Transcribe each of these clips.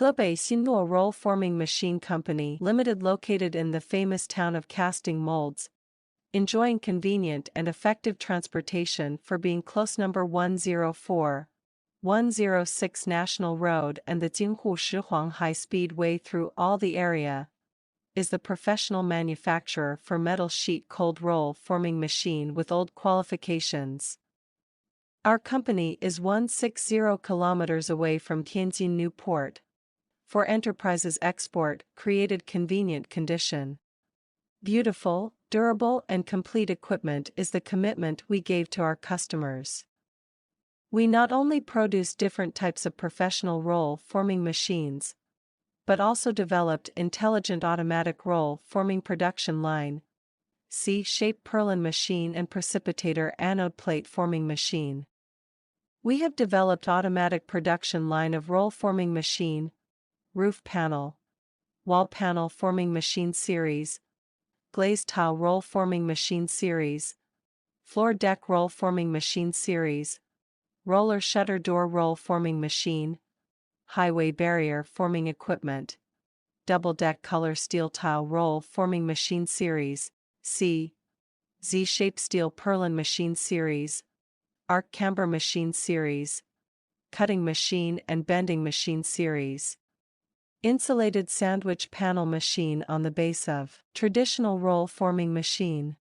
XINNUO Roll Forming Machine Company Limited, located in the famous town of Casting Molds, enjoying convenient and effective transportation for being close. Number 104, 106 National Road and the Jinghu Shihuang High-Speed Way through all the area, is the professional manufacturer for metal sheet cold roll forming machine with old qualifications. Our company is 160 kilometers away from XINNUO Port. For enterprises export, created convenient condition. Beautiful, durable and complete equipment is the commitment we gave to our customers. We not only produce different types of professional roll forming machines, but also developed intelligent automatic roll forming production line, C-shaped purlin machine and precipitator anode plate forming machine. We have developed automatic production line of roll forming machine, roof panel, wall panel forming machine series, glazed tile roll forming machine series, floor deck roll forming machine series, roller shutter door roll forming machine, highway barrier forming equipment, double deck color steel tile roll forming machine series, C, Z-shaped steel purlin machine series, arc camber machine series, cutting machine and bending machine series. Insulated sandwich panel machine on the base of traditional roll forming machine.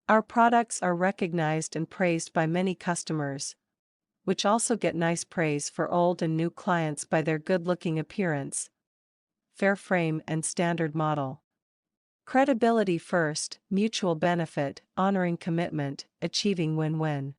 Our products are recognized and praised by many customers, which also get nice praise for old and new clients by their good-looking appearance, fair frame and standard model. Credibility first, mutual benefit, honoring commitment, achieving win-win.